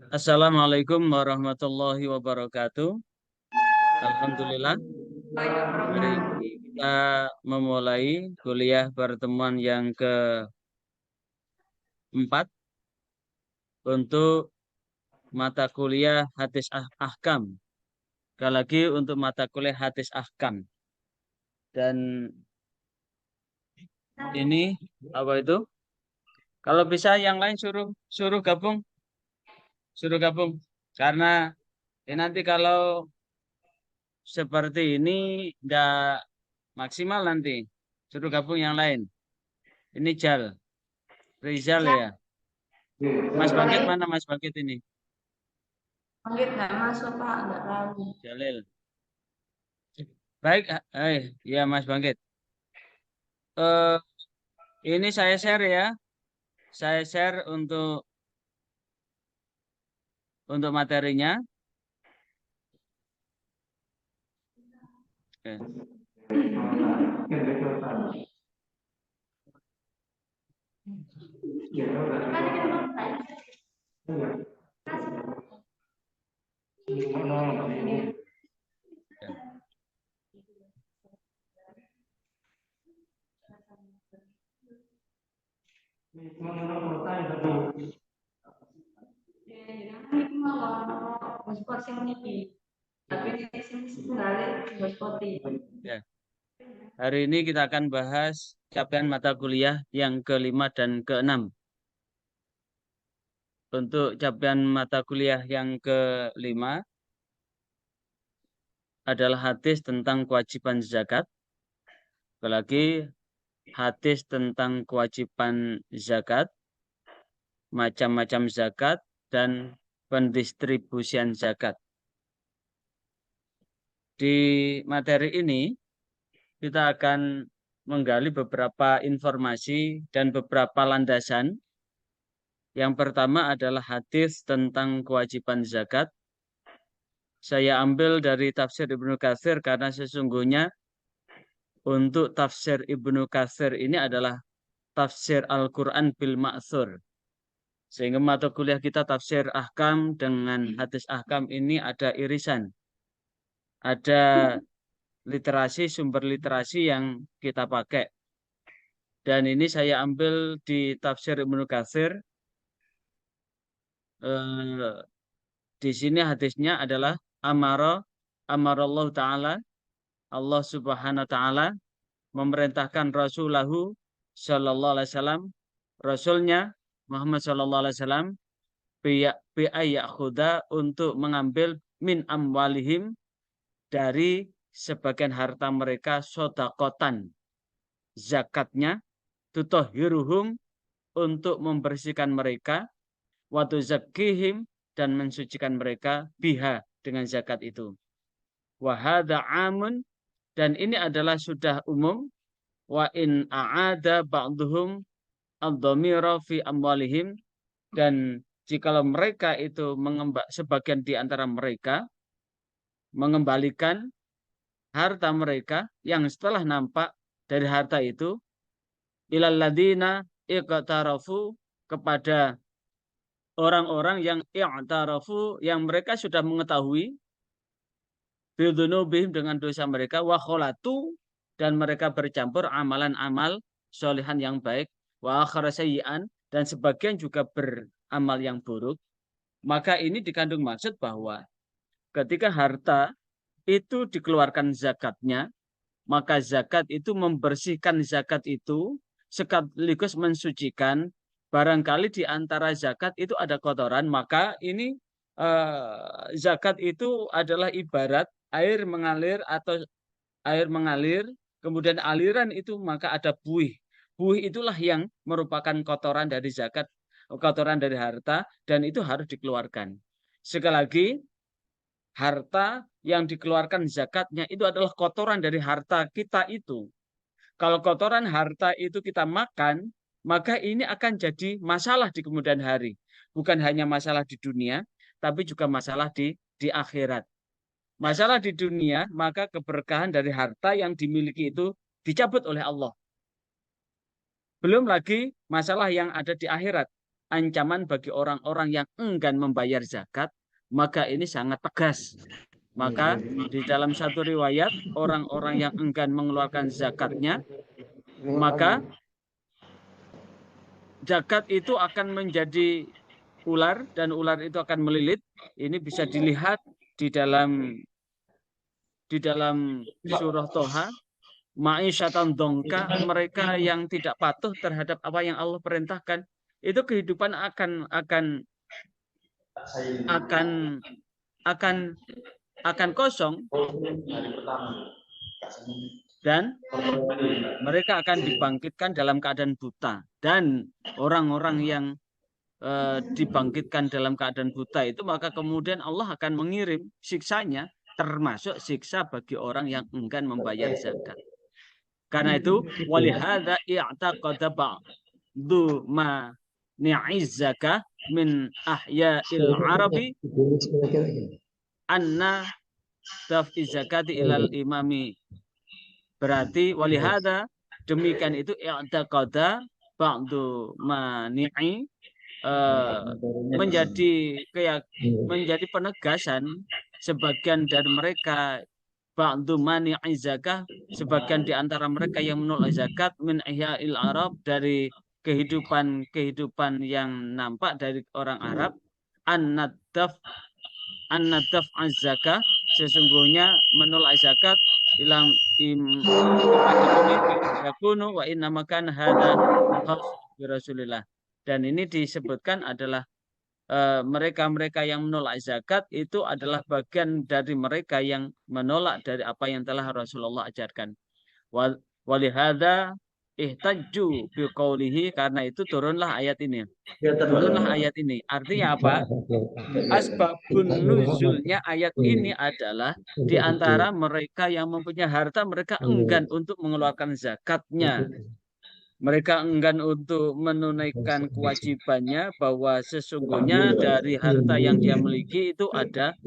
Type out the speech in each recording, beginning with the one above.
Assalamualaikum warahmatullahi wabarakatuh. Alhamdulillah, hari ini kita memulai kuliah pertemuan yang keempat untuk mata kuliah hadis ahkam. Sekali lagi untuk mata kuliah hadis ahkam. Dan ini apa itu? Kalau bisa yang lain suruh suruh gabung, suruh gabung. Karena nanti kalau seperti ini enggak maksimal nanti. Suruh gabung yang lain. Ini Rizal ya. Mas Bangkit mana Mas Bangkit ini? Bangkit nggak masuk Pak, nggak tahu. Jalil. Baik, ya Mas Bangkit. Eh, ini saya share ya. Saya share untuk materinya. Oke. Ya. Hari ini kita akan bahas capaian mata kuliah yang kelima dan keenam. Untuk capaian mata kuliah yang kelima adalah hadis tentang kewajiban zakat. Apalagi hadis tentang kewajiban zakat, macam-macam zakat, dan pendistribusian zakat. Di materi ini kita akan menggali beberapa informasi dan beberapa landasan. Yang pertama adalah hadis tentang kewajiban zakat. Saya ambil dari tafsir Ibnu Katsir karena sesungguhnya untuk tafsir Ibnu Katsir ini adalah tafsir Al-Quran bil Ma'thur. Sehingga mata kuliah kita tafsir ahkam dengan hadis ahkam ini ada irisan. Ada literasi, sumber literasi yang kita pakai. Dan ini saya ambil di tafsir Ibnu Katsir. Di sini hadisnya adalah amarallahu ta'ala, Allah subhanahu wa ta'ala memerintahkan Rasulahu sallallahu alaihi wasallam, Rasulnya Muhammad sallallahu alaihi wasallam bi'ayyakhuda untuk mengambil min amwalihim dari sebagian harta mereka sodakotan, zakatnya, tutohiruhum untuk membersihkan mereka, watu zakihim dan mensucikan mereka biha dengan zakat itu. Wahada amun dan ini adalah sudah umum. Wa in a'ada ba'duhum ad-dhamira fi amwalihim dan jikalau mereka itu sebagian di antara mereka mengembalikan harta mereka yang setelah nampak dari harta itu ilal ladina iqtarafu kepada orang-orang yang i'tarafu yang mereka sudah mengetahui bidunubihim dengan dosa mereka wa kholatu dan mereka bercampur amalan-amal solihan yang baik wa akhara sayyi'an dan sebagian juga beramal yang buruk. Maka ini dikandung maksud bahwa ketika harta itu dikeluarkan zakatnya, maka zakat itu membersihkan zakat itu sekaligus mensucikan. Barangkali di antara zakat itu ada kotoran, maka ini zakat itu adalah ibarat air mengalir atau air mengalir, kemudian aliran itu maka ada buih. Buih itulah yang merupakan kotoran dari zakat, kotoran dari harta, dan itu harus dikeluarkan. Sekali lagi, harta yang dikeluarkan zakatnya itu adalah kotoran dari harta kita itu. Kalau kotoran harta itu kita makan, maka ini akan jadi masalah di kemudian hari. Bukan hanya masalah di dunia, tapi juga masalah di akhirat. Masalah di dunia, maka keberkahan dari harta yang dimiliki itu dicabut oleh Allah. Belum lagi masalah yang ada di akhirat. Ancaman bagi orang-orang yang enggan membayar zakat, maka ini sangat tegas. Maka di dalam satu riwayat, orang-orang yang enggan mengeluarkan zakatnya, maka zakat itu akan menjadi ular dan ular itu akan melilit. Ini bisa dilihat di dalam surah Toha. Ma'isyatan dongka, mereka yang tidak patuh terhadap apa yang Allah perintahkan, itu kehidupan akan kosong, dan mereka akan dibangkitkan dalam keadaan buta. Dan orang-orang yang dibangkitkan dalam keadaan buta itu, maka kemudian Allah akan mengirim siksanya, termasuk siksa bagi orang yang enggan membayar zakat. Karena itu, walihada i'taqada ba'du ma ni'izzaka min ahya'il arabi anna daf'i zakati ilal imami. Berarti walihada, demikian itu i'taqada ba'du ma ni'i, menjadi penegasan sebagian dari mereka, ba'du mani'i zakah, sebagian di antara mereka yang menolak zakat, min ihya'il Arab, dari kehidupan yang nampak dari orang Arab, an-nadaf az-zakah, sesungguhnya menolak zakat ilam kepada pemimpin, yakunu wa inna makan hada khas Rasulillah. Dan ini disebutkan adalah mereka-mereka yang menolak zakat itu adalah bagian dari mereka yang menolak dari apa yang telah Rasulullah ajarkan. Walihada ihtajju biqaulihi, karena itu turunlah ayat ini. Artinya apa? Asbabun nuzulnya ayat ini adalah di antara mereka yang mempunyai harta, mereka enggan untuk mengeluarkan zakatnya. Mereka enggan untuk menunaikan kewajibannya, bahwa sesungguhnya dari harta yang dia miliki itu ada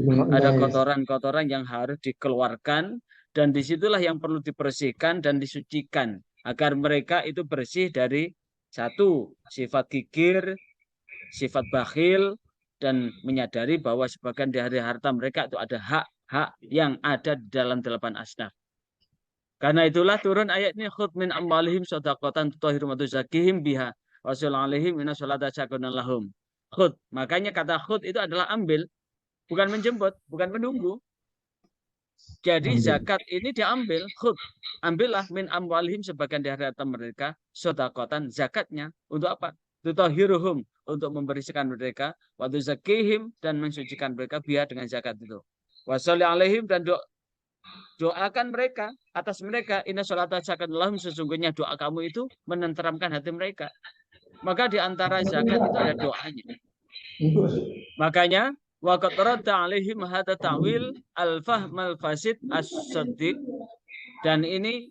kotoran-kotoran yang harus dikeluarkan, dan disitulah yang perlu dibersihkan dan disucikan agar mereka itu bersih dari satu, sifat kikir, sifat bakhil, dan menyadari bahwa sebagian dari harta mereka itu ada hak-hak yang ada di dalam 8 asnaf. Karena itulah turun ayat ini, khudh min amwalihim shadaqatan tutahhiruhum wa tuzakkihim biha wa salli alaihim inna sholata sakanun lahum. Khudh, makanya kata khudh itu adalah ambil, bukan menjemput, bukan menunggu. Jadi zakat ini diambil, khudh, ambillah min amwalihim, sebagian dari harta mereka, shadaqatan, zakatnya untuk apa? Tutahhiruhum, untuk membersihkan mereka, wa tuzakkihim, dan mensucikan mereka biha, dengan zakat itu. Wa salli alaihim, dan doakan mereka, atas mereka, inna sholata sakanun lahum, sesungguhnya doa kamu itu menenteramkan hati mereka. Maka di antara zakat itu ada doanya. Makanya wa qad radda alaihim hadza ta'wil al-fahm al-fasid as-siddiq, dan ini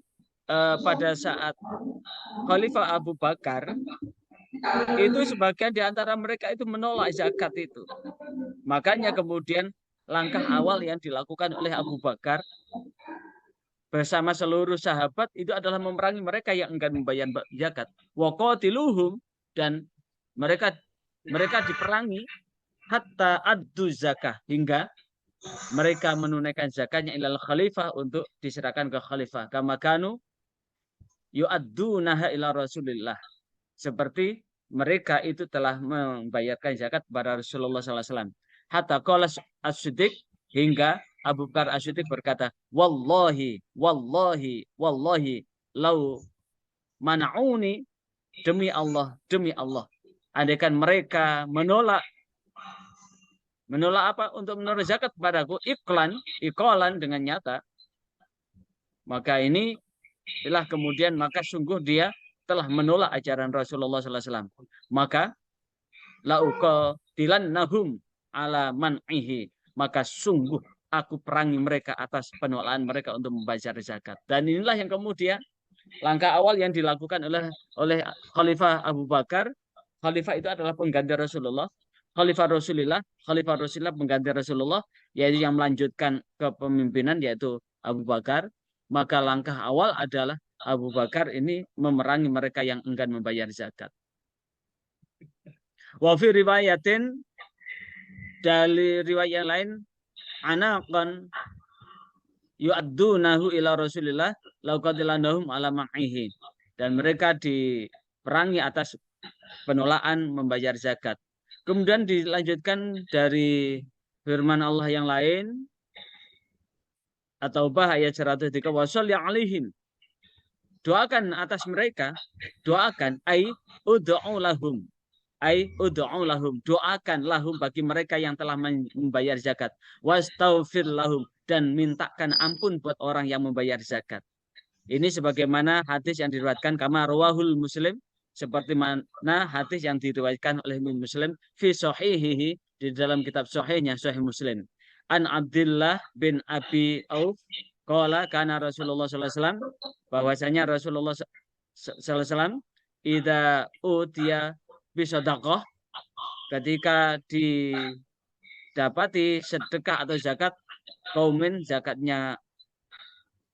pada saat Khalifah Abu Bakar itu sebagian di antara mereka itu menolak zakat itu. Makanya kemudian langkah awal yang dilakukan oleh Abu Bakar bersama seluruh sahabat itu adalah memerangi mereka yang enggan membayar zakat. Wa qatiluhum, dan mereka diperangi, hatta addu zakah, hingga mereka menunaikan zakatnya ilal khalifah, untuk diserahkan ke khalifah. Kama kanu yu'addunaha ila Rasulillah, seperti mereka itu telah membayarkan zakat kepada Rasulullah SAW. Hatta qala as-Siddiq, hingga Abu Bakar As-Siddiq berkata, wallahi lau mana'uni, demi Allah, andaikan mereka menolak apa? Untuk menolak zakat kepadaku, iklan dengan nyata, maka ini adalah kemudian, maka sungguh dia telah menolak ajaran Rasulullah SAW. Maka la'uqatilannahum ala man'ihi, maka sungguh aku perangi mereka atas penolakan mereka untuk membayar zakat. Dan inilah yang kemudian langkah awal yang dilakukan oleh Khalifah Abu Bakar. Khalifah itu adalah pengganti Rasulullah. Khalifah Rasulullah pengganti Rasulullah, yaitu yang melanjutkan kepemimpinan, yaitu Abu Bakar. Maka langkah awal adalah Abu Bakar ini memerangi mereka yang enggan membayar zakat. Wa fi riwayatin, dari riwayat yang lain, anaqan yu'addunahu ila Rasulillah lauqatilanahum ala ma'ihi. Dan mereka diperangi atas penolakan membayar zakat. Kemudian dilanjutkan dari firman Allah yang lain, atau ayat 103, wasalli alaihim, doakan atas mereka, doakan, ud'u lahum, doakan lahum bagi mereka yang telah membayar zakat, wastaghfir lahum, dan mintakan ampun buat orang yang membayar zakat. Ini sebagaimana hadis yang diriwayatkan kama rawahul Muslim, seperti mana hadis yang diriwayatkan oleh Muslim fi sahihihi, di dalam kitab sahihnya Sahih Muslim. An Abdullah bin Abi Auf qala kana Rasulullah sallallahu alaihi wasallam, bahwasanya Rasulullah sallallahu alaihi wasallam idza utiya bi shadaqah, ketika didapati sedekah atau zakat kaumin, zakatnya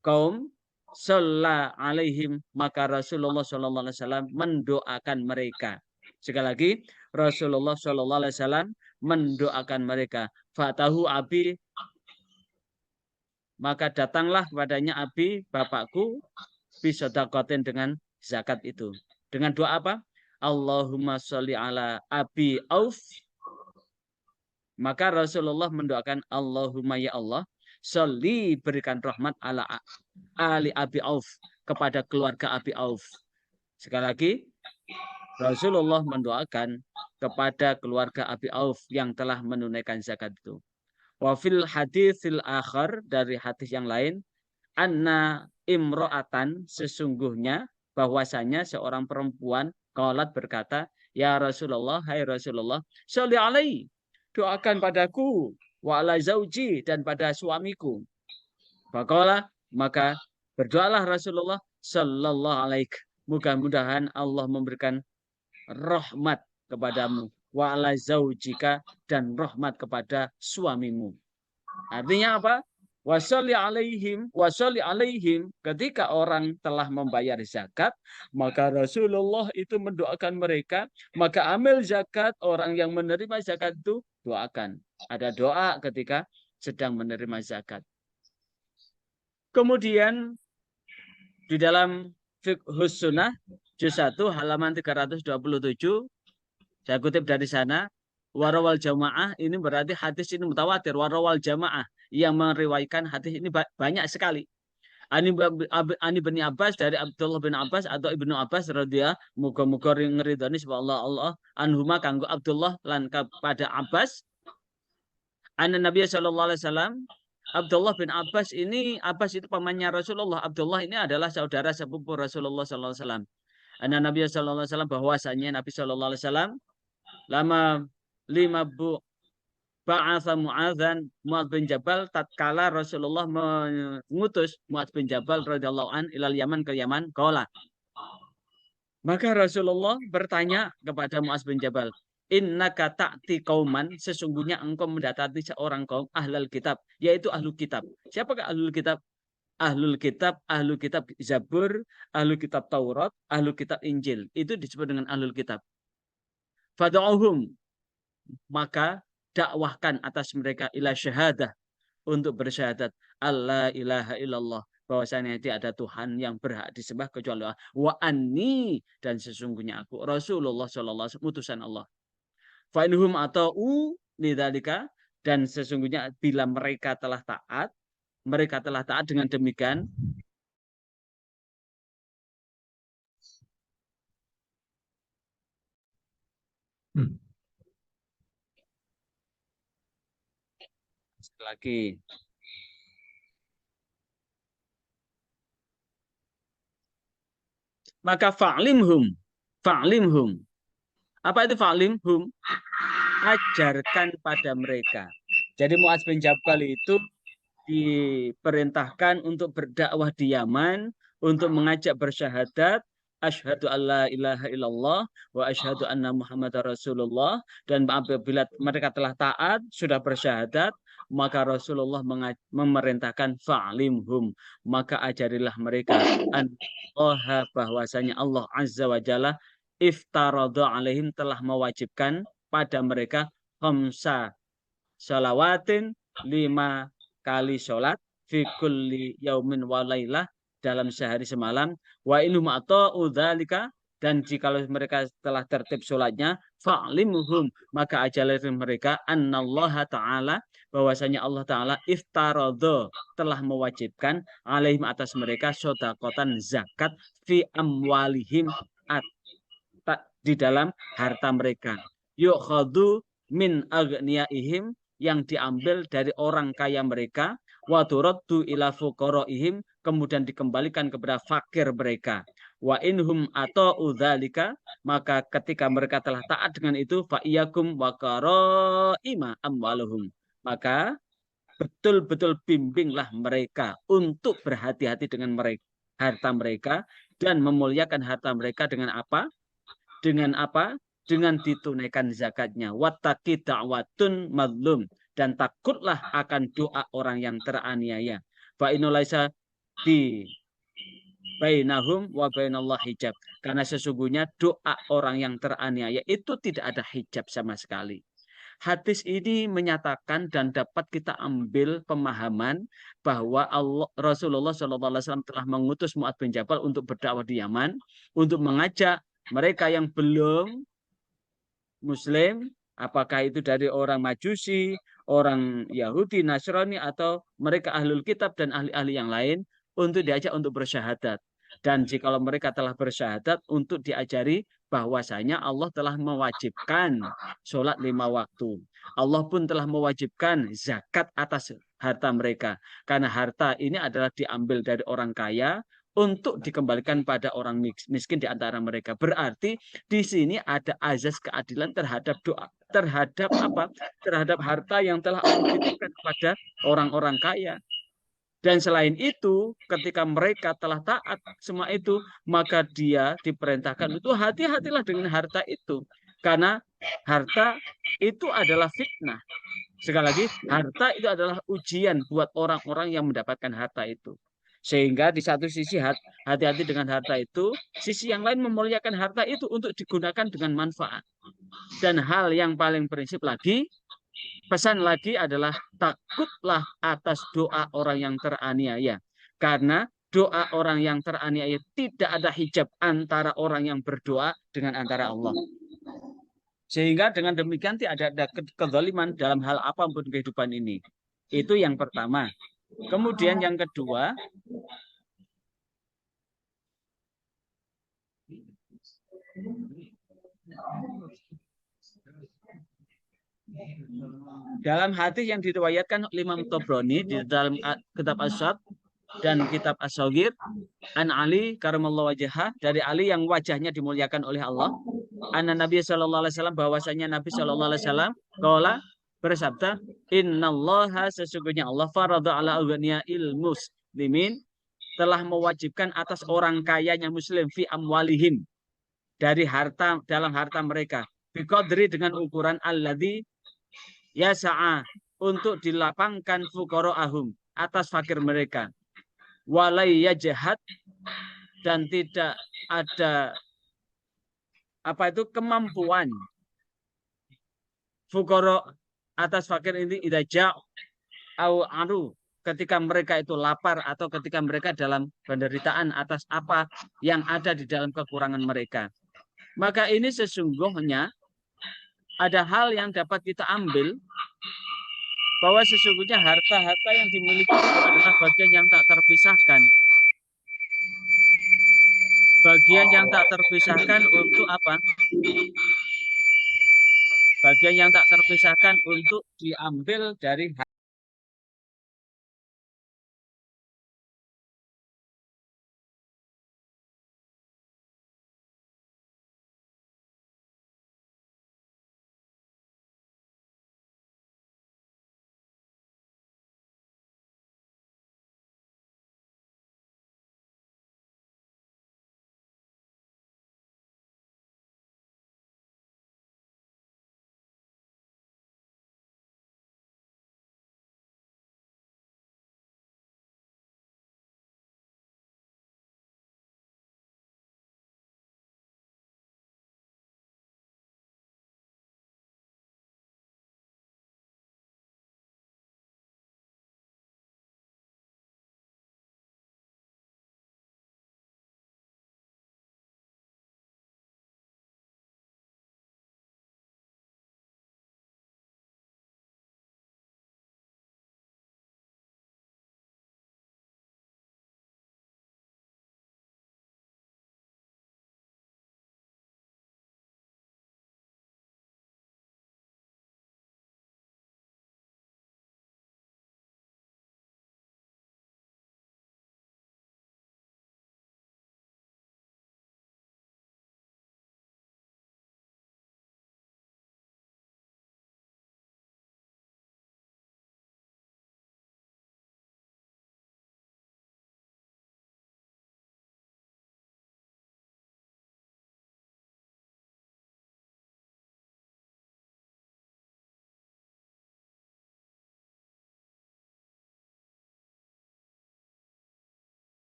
kaum, shalla alaihim, maka Rasulullah sallallahu alaihi wasallam mendoakan mereka. Sekali lagi, Rasulullah sallallahu alaihi wasallam mendoakan mereka. Fatahu abi, maka datanglah padanya abi, bapakku, bisadaqatin, dengan zakat itu. Dengan doa apa? Allahumma sholli ala abi Auf. Maka Rasulullah mendoakan, Allahumma ya Allah, sholli, berikan rahmat, ala ali Abi Auf, kepada keluarga Abi Auf. Sekali lagi, Rasulullah mendoakan kepada keluarga Abi Auf yang telah menunaikan zakat itu. Wa fil haditsil akhar, dari hadis yang lain, anna imro'atan, sesungguhnya bahwasanya seorang perempuan, qalat, berkata, ya Rasulullah, hai Rasulullah, sholli alaihi, doakan padaku, wa ala zauji, dan pada suamiku. Faqala, maka berdoalah Rasulullah sallallahu alaihi, mudah-mudahan Allah memberikan rahmat kepadamu, wa ala zaujika, dan rahmat kepada suamimu. Artinya apa? Wasolli alaihim, ketika orang telah membayar zakat, maka Rasulullah itu mendoakan mereka, maka amil zakat, orang yang menerima zakat itu doakan. Ada doa ketika sedang menerima zakat. Kemudian di dalam Fiqhus Sunnah juz 1 halaman 327, saya kutip dari sana, warawal jamaah, ini berarti hadis ini mutawatir. Warawal jamaah, yang meriwayatkan hadis ini banyak sekali. Ani bin Abbas, dari Abdullah bin Abbas atau Ibnu Abbas radhiyallahu, muga-muga ngridani subhanallah Allah anhuma, kanggo Abdullah lan kepada Abbas, anna Nabi sallallahu alaihi wasallam, Abdullah bin Abbas ini, Abbas itu pamannya Rasulullah. Abdullah ini adalah saudara sepupu Rasulullah sallallahu alaihi wasallam. Anna Nabi sallallahu alaihi wasallam, bahwasanya Nabi sallallahu alaihi wasallam lama 5 ba'atha Mu'adzan, Mu'adz bin Jabal, tatkala Rasulullah mengutus Mu'adz bin Jabal radhiyallahu an ilal Yaman, ke Yaman, qala, maka Rasulullah bertanya kepada Mu'adz bin Jabal, innaka ta'ti qauman, sesungguhnya engkau mendatangi seorang kaum ahlul kitab, yaitu ahlul kitab. Siapakah ahlul kitab? Ahlul kitab Zabur, ahlul kitab Taurat, ahlul kitab Injil. Itu disebut dengan ahlul kitab. Fad'uhum, maka dakwahkan atas mereka, ila syahadah, untuk bersyahadat alla ilaha illallah, bahwasanya tidak ada Tuhan yang berhak disembah kecuali Allah, wa anni, dan sesungguhnya aku Rasulullah sallallahu alaihi wasallam, utusan Allah. Fa inhum ata'u lidzalika, dan sesungguhnya bila mereka telah taat dengan demikian, lagi, maka fa'limhum. Apa itu fa'limhum? Ajarkan pada mereka. Jadi Mu'adz bin Jabal itu diperintahkan untuk berdakwah di Yaman, untuk mengajak bersyahadat asyhadu alla ilaha illallah wa asyhadu anna Muhammadar Rasulullah, dan apabila mereka telah taat, sudah bersyahadat, maka Rasulullah memerintahkan fa'limhum, maka ajarilah mereka Allah, bahwasanya Allah Azza wa Jalla iftaradha alaihim, telah mewajibkan pada mereka khamsa shalawatin, 5 kali sholat, fi kulli yaumin wa lailah, dalam sehari semalam, wa inhum ata'u dzalika, dan jikalau mereka telah tertib sholatnya, fa'limhum, maka ajalah mereka annallaha ta'ala, bahwasanya Allah Ta'ala iftaradha, telah mewajibkan alaihim, atas mereka, sodakotan, zakat, fi amwalihim, di dalam harta mereka, yukhadu min agniyaihim, yang diambil dari orang kaya mereka, wa turaddu ila fuqaraihim, kemudian dikembalikan kepada fakir mereka, wa inhum ata'u dzalika, maka ketika mereka telah taat dengan itu, fa iyyakum wa qaraima amwaluhum, maka betul-betul bimbinglah mereka untuk berhati-hati dengan mereka, harta mereka, dan memuliakan harta mereka dengan apa? Dengan apa? Dengan ditunaikan zakatnya. Wattaqi da'watun madlum, dan takutlah akan doa orang yang teraniaya. Fa inulaisa di bainahum wa bainallah hijab. Karena sesungguhnya doa orang yang teraniaya itu tidak ada hijab sama sekali. Hadis ini menyatakan dan dapat kita ambil pemahaman bahwa Rasulullah SAW telah mengutus Mu'adz bin Jabal untuk berdakwah di Yaman, untuk mengajak mereka yang belum Muslim, apakah itu dari orang Majusi, orang Yahudi, Nasrani, atau mereka ahlul kitab dan ahli-ahli yang lain, untuk diajak untuk bersyahadat. Dan jikalau mereka telah bersyahadat, untuk diajari bahwasanya Allah telah mewajibkan sholat 5 waktu. Allah pun telah mewajibkan zakat atas harta mereka. Karena harta ini adalah diambil dari orang kaya untuk dikembalikan pada orang miskin di antara mereka. Berarti di sini ada azas keadilan terhadap doa, terhadap apa? Terhadap harta yang telah Allah titipkan kepada orang-orang kaya. Dan selain itu, ketika mereka telah taat semua itu, maka dia diperintahkan itu hati-hatilah dengan harta itu. Karena harta itu adalah fitnah. Sekali lagi, harta itu adalah ujian buat orang-orang yang mendapatkan harta itu. Sehingga di satu sisi hati-hati dengan harta itu, sisi yang lain memuliakan harta itu untuk digunakan dengan manfaat. Dan hal yang paling prinsip lagi, pesan lagi adalah takutlah atas doa orang yang teraniaya. Karena doa orang yang teraniaya tidak ada hijab antara orang yang berdoa dengan antara Allah. Sehingga dengan demikian tidak ada kezaliman dalam hal apapun kehidupan ini. Itu yang pertama. Kemudian yang kedua, dalam hadis yang diriwayatkan Imam Tabrani di dalam kitab As-Syad dan kitab As-Saghir, an Ali karamallahu wajhah, dari Ali yang wajahnya dimuliakan oleh Allah, anna Nabi sallallahu alaihi wasallam, bahwasanya Nabi sallallahu alaihi wasallam qala, bersabda, innallaha, sesungguhnya Allah, farada ala aghniya'il muslimin, telah mewajibkan atas orang kayanya muslim, fi amwalihim, dari harta, dalam harta mereka, biqadri, dengan ukuran alladzi yasa'a, untuk dilapangkan fuqara'ahum, atas fakir mereka, walai yajhad, dan tidak ada apa itu kemampuan fuqara atas fakir ini, idaja au aru, ketika mereka itu lapar atau ketika mereka dalam penderitaan atas apa yang ada di dalam kekurangan mereka. Maka ini sesungguhnya ada hal yang dapat kita ambil, bahwa sesungguhnya harta-harta yang dimiliki itu adalah bagian yang tak terpisahkan. Bagian yang tak terpisahkan untuk apa? Bagian yang tak terpisahkan untuk diambil dari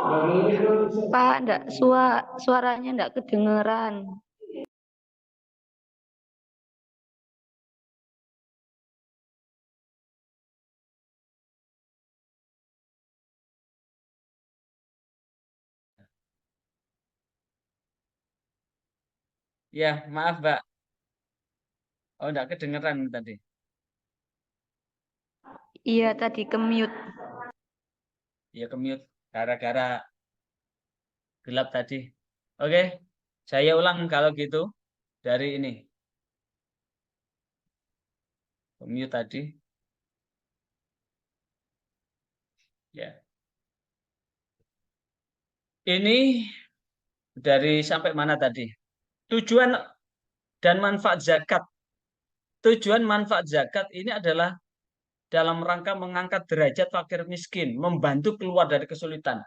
Pak, enggak suaranya enggak kedengeran. Ya, maaf, Mbak. Oh, enggak kedengeran tadi. Iya, tadi ke-mute. Ya, ke-mute gara-gara gelap tadi. Oke, saya ulang kalau gitu dari ini. Ke-mute tadi. Ya. Ini dari sampai mana tadi? Tujuan dan manfaat zakat. Tujuan manfaat zakat ini adalah dalam rangka mengangkat derajat fakir miskin, membantu keluar dari kesulitan.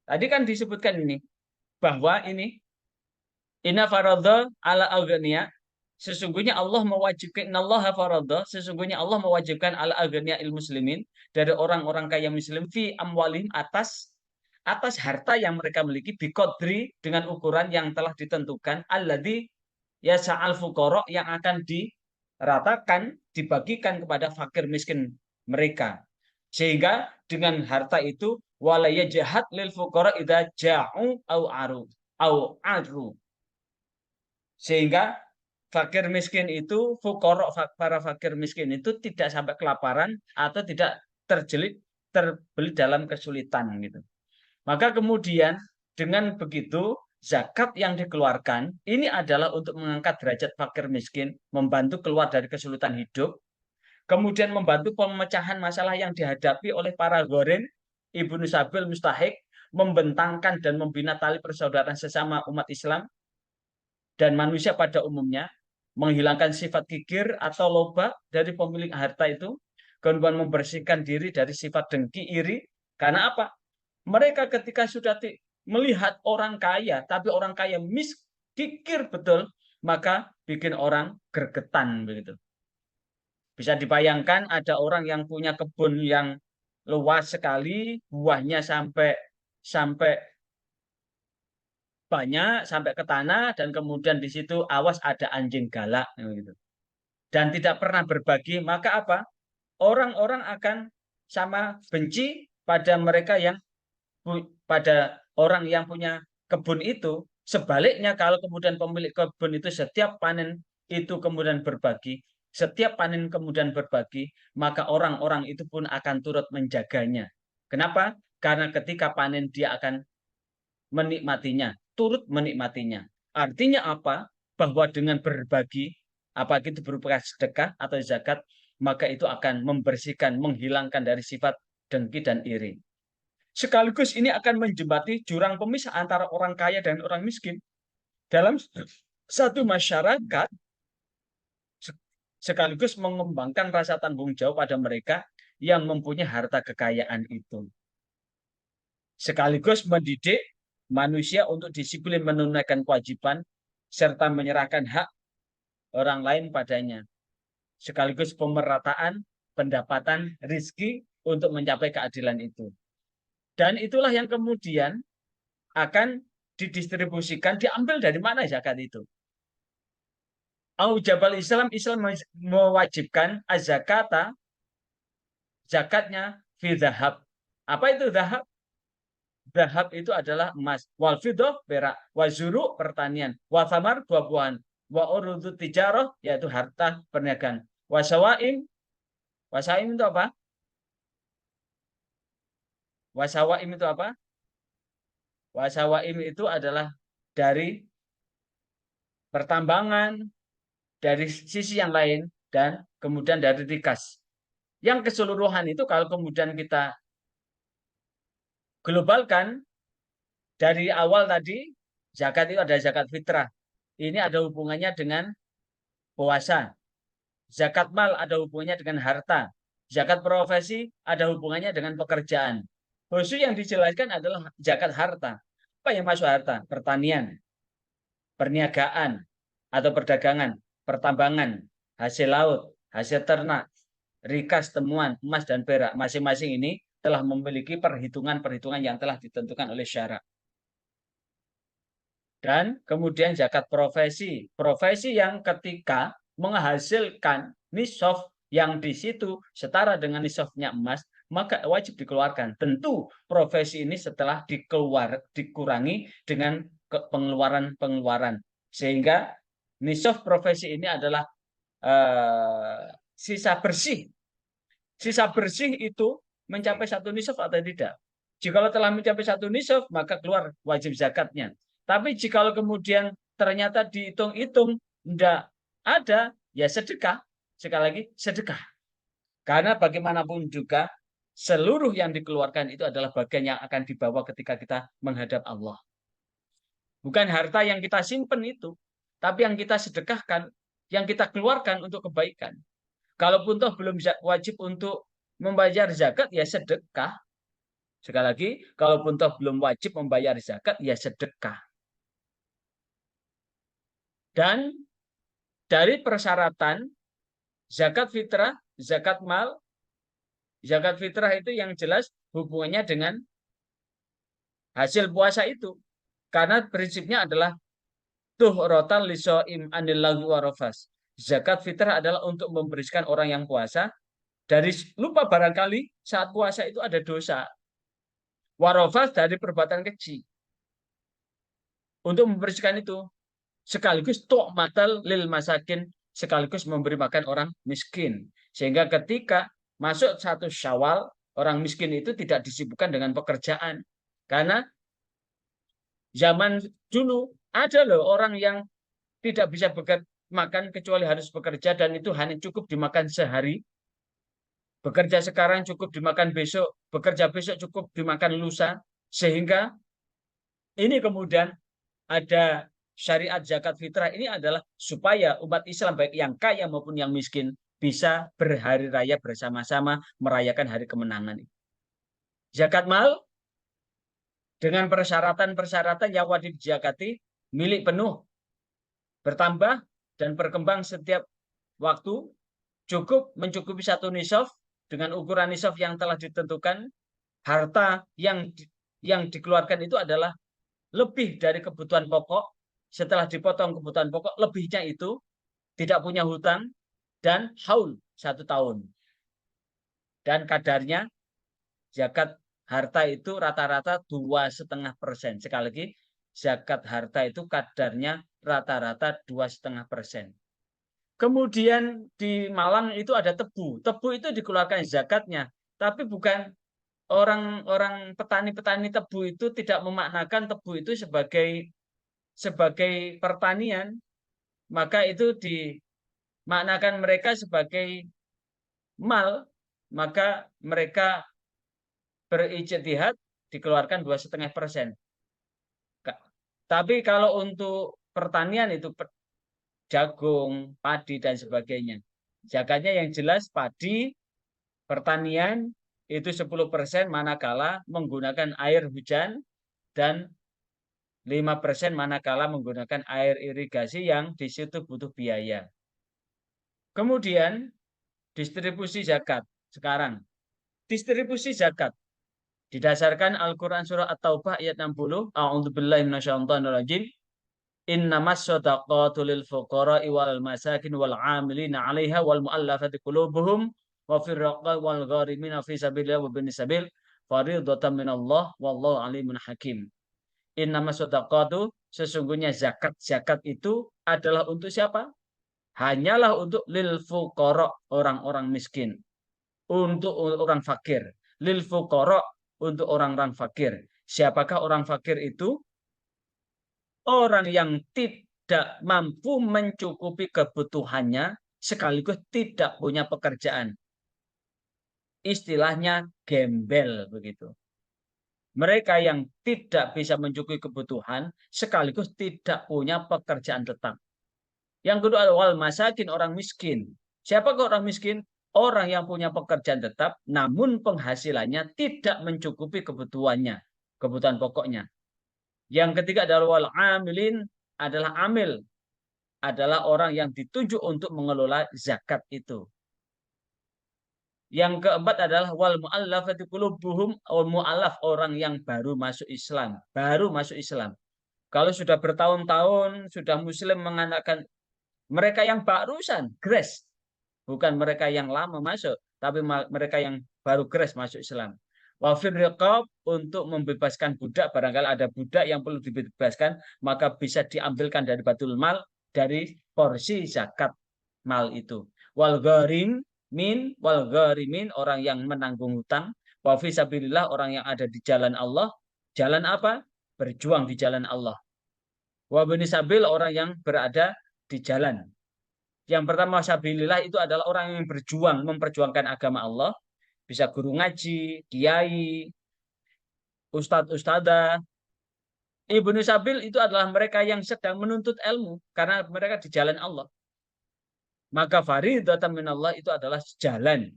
Tadi kan disebutkan ini bahwa ini inna faradha ala aghnia, sesungguhnya Allah mewajibkan, innallaha faradha, sesungguhnya Allah mewajibkan ala aghnia il muslimin, dari orang-orang kaya muslim, fi amwalihim, atas harta yang mereka miliki, biqadri, dengan ukuran yang telah ditentukan, alladzi yasa'al fuqara, yang akan diratakan, dibagikan kepada fakir miskin mereka. Sehingga dengan harta itu wala yajhad lil fuqara idza ja'u au aru. Sehingga fakir miskin itu, fuqara, para fakir miskin itu tidak sampai kelaparan atau tidak terbelit dalam kesulitan gitu. Maka kemudian dengan begitu zakat yang dikeluarkan ini adalah untuk mengangkat derajat fakir miskin, membantu keluar dari kesulitan hidup, kemudian membantu pemecahan masalah yang dihadapi oleh para ghorim, ibnu sabil, mustahik, membentangkan dan membina tali persaudaraan sesama umat Islam dan manusia pada umumnya, menghilangkan sifat kikir atau loba dari pemilik harta itu, kemudian membersihkan diri dari sifat dengki, iri. Karena apa? Mereka ketika sudah melihat orang kaya, tapi orang kaya kikir betul, maka bikin orang gregetan begitu. Bisa dibayangkan ada orang yang punya kebun yang luas sekali, buahnya sampai sampai banyak, sampai ke tanah, dan kemudian di situ awas ada anjing galak gitu. Dan tidak pernah berbagi, maka apa? Orang-orang akan sama benci pada mereka yang pada orang yang punya kebun itu. Sebaliknya kalau kemudian pemilik kebun itu setiap panen itu kemudian berbagi, setiap panen kemudian berbagi, maka orang-orang itu pun akan turut menjaganya. Kenapa? Karena ketika panen dia akan menikmatinya, turut menikmatinya. Artinya apa? Bahwa dengan berbagi, apa itu berupa sedekah atau zakat, maka itu akan membersihkan, menghilangkan dari sifat dengki dan iri. Sekaligus ini akan menjembati jurang pemisah antara orang kaya dan orang miskin. Dalam satu masyarakat, sekaligus mengembangkan rasa tanggung jawab pada mereka yang mempunyai harta kekayaan itu. Sekaligus mendidik manusia untuk disiplin menunaikan kewajiban, serta menyerahkan hak orang lain padanya. Sekaligus pemerataan pendapatan rizki untuk mencapai keadilan itu. Dan itulah yang kemudian akan didistribusikan, diambil dari mana zakat itu? Aujabal Islam, Islam mewajibkan az-zakata, zakatnya fi zahab. Apa itu zahab? Zahab itu adalah emas. Wal fiddah perak, wa zuru pertanian, wa thamar buah-buahan, wa urudu tijarah yaitu harta perniagaan. Wasawaim, wasaim itu apa? Wasawaim itu apa? Wasawaim itu adalah dari pertambangan, dari sisi yang lain, dan kemudian dari rikas. Yang keseluruhan itu kalau kemudian kita globalkan, dari awal tadi, zakat itu ada zakat fitrah. Ini ada hubungannya dengan puasa. Zakat mal ada hubungannya dengan harta. Zakat profesi ada hubungannya dengan pekerjaan. Khusus yang dijelaskan adalah zakat harta. Apa yang masuk harta? Pertanian, perniagaan atau perdagangan, pertambangan, hasil laut, hasil ternak, rikas, temuan, emas dan perak. Masing-masing ini telah memiliki perhitungan-perhitungan yang telah ditentukan oleh syara. Dan kemudian zakat profesi. Profesi yang ketika menghasilkan nisab yang di situ setara dengan nisabnya emas, maka wajib dikeluarkan. Tentu profesi ini setelah dikurangi dengan pengeluaran-pengeluaran. Sehingga nisab profesi ini adalah sisa bersih. Sisa bersih itu mencapai satu nisab atau tidak. Jika telah mencapai satu nisab, maka keluar wajib zakatnya. Tapi jika kemudian ternyata dihitung-hitung tidak ada, ya sedekah. Sekali lagi, sedekah. Karena bagaimanapun juga, seluruh yang dikeluarkan itu adalah bagian yang akan dibawa ketika kita menghadap Allah. Bukan harta yang kita simpen itu, tapi yang kita sedekahkan, yang kita keluarkan untuk kebaikan. Kalaupun toh belum wajib untuk membayar zakat, ya sedekah. Sekali lagi, kalaupun toh belum wajib membayar zakat, ya sedekah. Dan dari persyaratan zakat fitrah, zakat mal, zakat fitrah itu yang jelas hubungannya dengan hasil puasa itu. Karena prinsipnya adalah tuhratan lisoim anil lagwi warofas. Zakat fitrah adalah untuk membersihkan orang yang puasa dari lupa barangkali saat puasa itu ada dosa. Warofas dari perbuatan keji. Untuk membersihkan itu sekaligus tu'matal lil masakin, sekaligus memberi makan orang miskin. Sehingga ketika masuk satu Syawal, orang miskin itu tidak disibukkan dengan pekerjaan. Karena zaman dulu ada loh orang yang tidak bisa makan kecuali harus bekerja, dan itu hanya cukup dimakan sehari. Bekerja sekarang cukup dimakan besok, bekerja besok cukup dimakan lusa. Sehingga ini kemudian ada syariat zakat fitrah ini adalah supaya umat Islam baik yang kaya maupun yang miskin bisa berhari raya bersama-sama merayakan hari kemenangan. Zakat mal dengan persyaratan-persyaratan yang wajib dizakati, milik penuh, bertambah dan berkembang setiap waktu, cukup mencukupi satu nisab dengan ukuran nisab yang telah ditentukan. Harta yang dikeluarkan itu adalah lebih dari kebutuhan pokok. Setelah dipotong kebutuhan pokok, lebihnya itu tidak punya hutang dan haul 1 tahun. Dan kadarnya zakat harta itu rata-rata 2,5%. Sekali lagi, zakat harta itu kadarnya rata-rata 2,5%. Kemudian di Malang itu ada tebu. Tebu itu dikeluarkan zakatnya, tapi bukan orang-orang petani-petani tebu itu tidak memaknakan tebu itu sebagai pertanian, maka itu dimaknakan mereka sebagai mal, maka mereka berijtihad dikeluarkan 2,5%. Tapi kalau untuk pertanian itu jagung, padi dan sebagainya, zakatnya yang jelas padi, pertanian itu 10% manakala menggunakan air hujan, dan 5% manakala menggunakan air irigasi yang di situ butuh biaya. Kemudian distribusi zakat. Sekarang distribusi zakat didasarkan Al-Quran surah At-Taubah ayat 60. A'udzubillahi minasyaitonirrajim. Innamas shadaqatu lil fuqara'i wal masakin wal 'amilina 'alaiha wal mu'allafati qulubuhum wa fir riqabi wal gharimina fi sabilillah wa binis sabil fardhatan minallah wallahu alimun hakim. Innamas shadaqatu, sesungguhnya zakat itu adalah untuk siapa? Hanyalah untuk lil fuqara, orang-orang miskin. Untuk orang fakir. Lil fuqara, untuk orang-orang fakir. Siapakah orang fakir itu? Orang yang tidak mampu mencukupi kebutuhannya sekaligus tidak punya pekerjaan. Istilahnya gembel begitu. Mereka yang tidak bisa mencukupi kebutuhan sekaligus tidak punya pekerjaan tetap. Yang kedua adalah masakin, orang miskin. Siapakah orang miskin? Orang yang punya pekerjaan tetap namun penghasilannya tidak mencukupi kebutuhannya, kebutuhan pokoknya. Yang ketiga adalah wal amilin, adalah amil, adalah orang yang ditunjuk untuk mengelola zakat itu. Yang keempat adalah wal mu'allafati qulubuhum, mu'allaf orang yang baru masuk Islam, baru masuk Islam. Kalau sudah bertahun-tahun sudah muslim mengatakan mereka yang barusan grace, bukan mereka yang lama masuk, tapi mereka yang baru grace masuk Islam. Wafir riqab, untuk membebaskan budak, barangkali ada budak yang perlu dibebaskan, maka bisa diambilkan dari batul mal, dari porsi zakat mal itu. Wal gharimin, orang yang menanggung hutang. Wa fi sabilillah, orang yang ada di jalan Allah. Jalan apa? Berjuang di jalan Allah. Wa bani sabil, orang yang berada di jalan. Yang pertama sabilillah itu adalah orang yang berjuang memperjuangkan agama Allah, bisa guru ngaji, kiai, ustadz ustadzah. Ibnu sabil itu adalah mereka yang sedang menuntut ilmu karena mereka di jalan Allah. Maka faridatan minallah itu adalah jalan,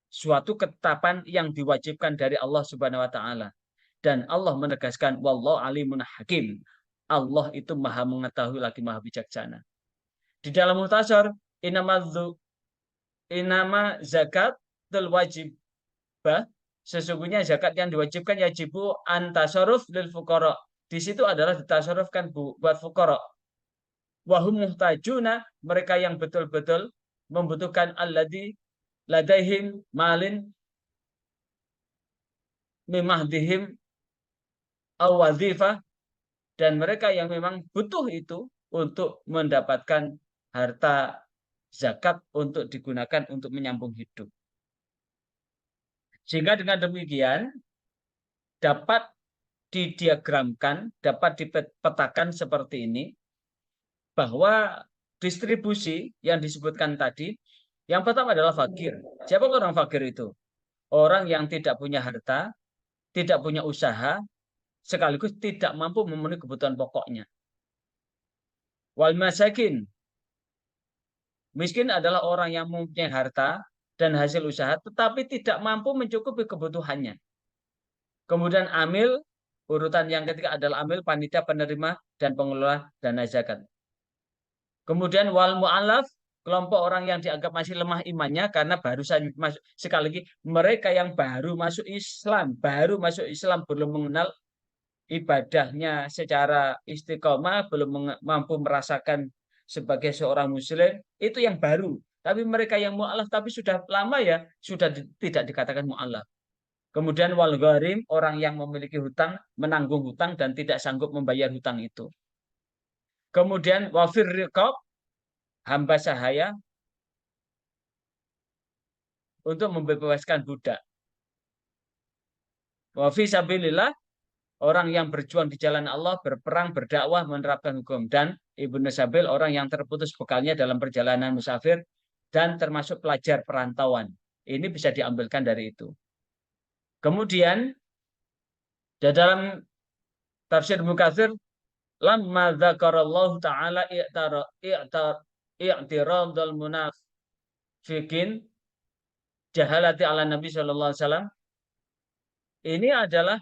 suatu ketetapan yang diwajibkan dari Allah Subhanahu wa taala. Dan Allah menegaskan wallahu alimun hakim. Allah itu maha mengetahui lagi maha bijaksana. Di dalam muhtasar, inama zakat wajibah, sesungguhnya zakat yang diwajibkan yajibu antasaruf lil fuqara. Di situ adalah ditasarufkan buat fuqara. Wahum muhtajuna, mereka yang betul-betul membutuhkan alladzi ladaihim malin mimahdihim awadhifah, dan mereka yang memang butuh itu untuk mendapatkan harta zakat untuk digunakan untuk menyambung hidup. Sehingga dengan demikian dapat didiagramkan, dapat dipetakan seperti ini, bahwa distribusi yang disebutkan tadi, yang pertama adalah fakir. Siapa orang fakir itu? Orang yang tidak punya harta, tidak punya usaha, sekaligus tidak mampu memenuhi kebutuhan pokoknya. Wal masakin, miskin adalah orang yang mempunyai harta dan hasil usaha, tetapi tidak mampu mencukupi kebutuhannya. Kemudian amil, urutan yang ketiga adalah amil, panitia, penerima, dan pengelola dana zakat. Kemudian wal mu'alaf, kelompok orang yang dianggap masih lemah imannya karena baru saja masuk. Sekali lagi, mereka yang baru masuk Islam, belum mengenal ibadahnya secara istiqomah, belum mampu merasakan sebagai seorang muslim, itu yang baru. Tapi mereka yang mu'alaf tapi sudah lama ya, sudah tidak dikatakan mu'alaf. Kemudian wal gharim, orang yang memiliki hutang, menanggung hutang dan tidak sanggup membayar hutang itu. Kemudian wafir riqab, hamba sahaya, untuk membebaskan budak. Wa fi sabilillah, orang yang berjuang di jalan Allah, berperang, berdakwah, menerapkan hukum. Dan ibnu sabil, orang yang terputus bekalnya dalam perjalanan musafir dan termasuk pelajar perantauan. Ini bisa diambilkan dari itu. Kemudian dalam tafsir Mukatsir, lamma dzakarallahu ta'ala i'tiradul munafiqin jahalati ala Nabi sallallahu alaihi wasallam, ini adalah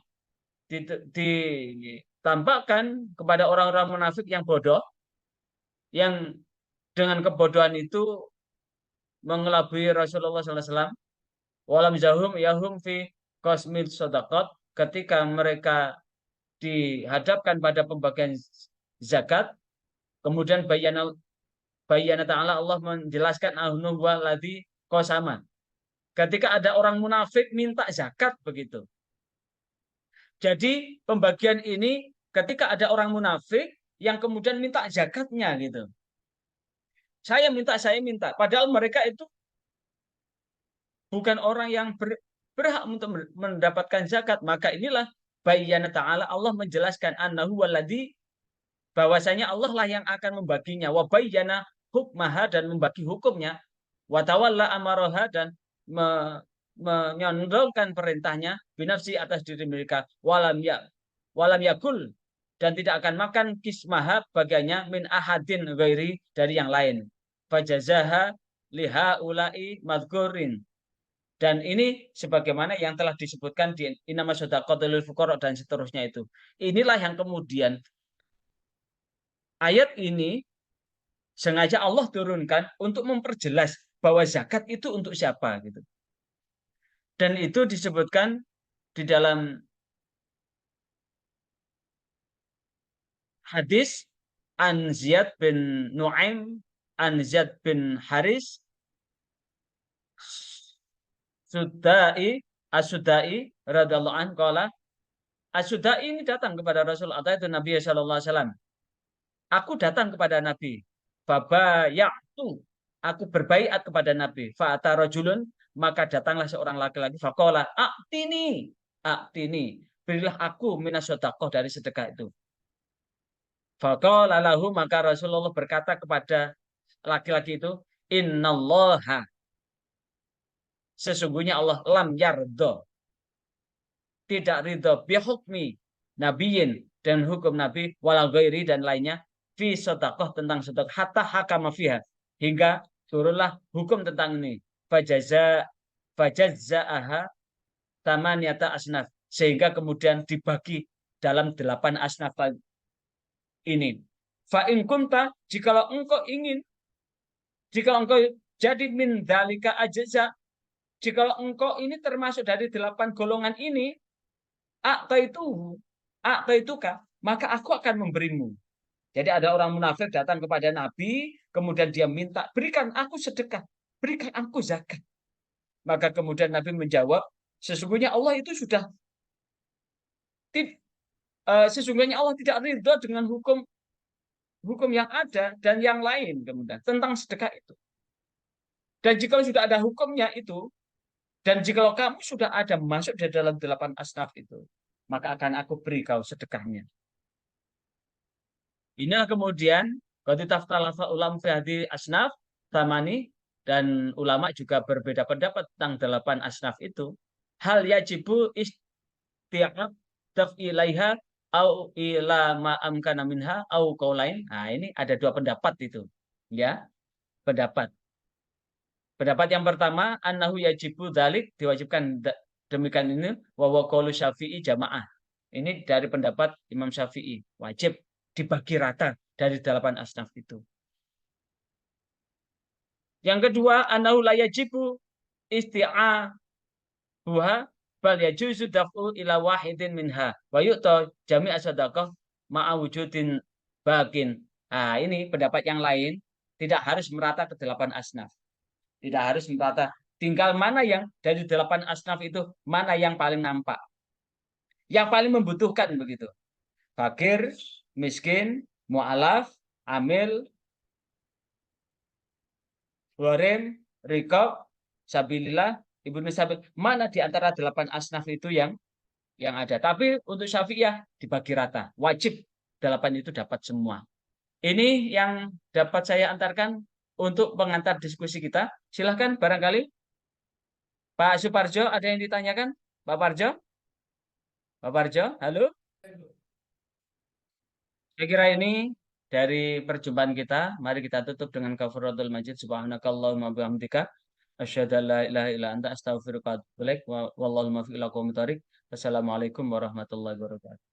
ditampakkan kepada orang-orang munafik yang bodoh, yang dengan kebodohan itu mengelabui Rasulullah sallallahu alaihi wasallam. Walam yahum fi qasmil sadaqat, ketika mereka dihadapkan pada pembagian zakat, kemudian bayana ta'ala, Allah menjelaskan ahnu waladhi qasama. Ketika ada orang munafik minta zakat begitu. Jadi pembagian ini ketika ada orang munafik yang kemudian minta zakatnya gitu. Saya minta. Padahal mereka itu bukan orang yang berhak untuk mendapatkan zakat. Maka inilah bayyana ta'ala, Allah menjelaskan annahu waladhi, bahwasanya Allah lah yang akan membaginya. Wa bayyana hukmaha, dan membagi hukumnya. Wa tawalla amaroha, dan menyondongkan perintahnya binafsi atas diri mereka. Walam yakul, dan tidak akan makan kismaha bagiannya min ahadin ghairi, dari yang lain. Fajazaha liha ulai madzurin, dan ini sebagaimana yang telah disebutkan di inama shadaqatul fuqara dan seterusnya itu. Inilah yang kemudian ayat ini sengaja Allah turunkan untuk memperjelas bahwa zakat itu untuk siapa gitu. Dan itu disebutkan di dalam hadis an Ziyad bin Nu'aim an Ziyad bin Haris Sudai As-Sudai radhiyallahu anhu qala As-Sudai ini datang kepada Rasul atau itu Nabi sallallahu alaihi wasallam. Aku datang kepada Nabi. Fabayatu. Aku berbaiat kepada Nabi. Fa'ata rajulun. Maka datanglah seorang laki-laki. Faqala a'tini. A'tini. Berilah aku minas sedekah dari sedekah itu. Faqala lahu. Maka Rasulullah berkata kepada laki-laki itu. Innallaha. Sesungguhnya Allah lam yardo. Tidak ridho bihukmi nabiyin dan hukum nabi wala ghairi dan lainnya fi sedekah tentang sedekah hatta hakama fiha hingga turunlah hukum tentang ini fajazaaha tamaniyata asnaf sehingga kemudian dibagi dalam 8 asnaf ini fa in kunta jikalau engkau ingin jikalau engkau jadi min dzalika ajza jikalau engkau ini termasuk dari 8 golongan ini kah? Maka aku akan memberimu. Jadi ada orang munafik datang kepada Nabi, kemudian dia minta, berikan aku sedekah, berikan aku zakat. Maka kemudian Nabi menjawab, sesungguhnya Allah itu sudah, sesungguhnya Allah tidak ridho dengan hukum yang ada dan yang lain kemudian tentang sedekah itu. Dan jika sudah ada hukumnya itu, dan jika kamu sudah ada masuk di dalam 8 asnaf itu, maka akan aku beri kau sedekahnya. Inilah kemudian Qatitaftalafa ulam fi asnaf tamani dan ulama juga berbeda pendapat tentang 8 asnaf itu. Hal yajibu isti'ab taf'ilaiha au ila ma amkana minha au qaulain. Nah, ini ada 2 pendapat itu. Ya, pendapat. Pendapat yang pertama annahu yajibu dzalik diwajibkan demikian ini wa qaulu Syafi'i jamaah. Ini dari pendapat Imam Syafi'i, wajib dibagi rata dari 8 asnaf itu. Yang kedua, annahu la yajibu isti'abuha bal yajuzu daf'u ila wahidin minha wa yu'ta jami'a sadaqah ma'a wujudin bakin. Nah, ini pendapat yang lain tidak harus merata ke 8 asnaf. Tidak harus merata. Tinggal mana yang dari 8 asnaf itu mana yang paling nampak. Yang paling membutuhkan begitu. Fakir, miskin, mu'alaf, amil, gharim, rikab, sabilillah, ibnu sabil. Mana di antara 8 asnaf itu yang ada. Tapi untuk Syafi'iyah dibagi rata. Wajib 8 itu dapat semua. Ini yang dapat saya antarkan untuk pengantar diskusi kita. Silahkan barangkali. Pak Suparjo, ada yang ditanyakan? Pak Parjo? Pak Parjo, halo? Saya kira ini dari perjumpaan kita. Mari kita tutup dengan kafaratul majid. Subhanakallahumma bihamdika asyhadu an la ilaha illa anta astaghfiruka wa atubu ilaik. Wallahul muwaffiq ila aqwamit thoriq. Wassalamualaikum warahmatullahi wabarakatuh.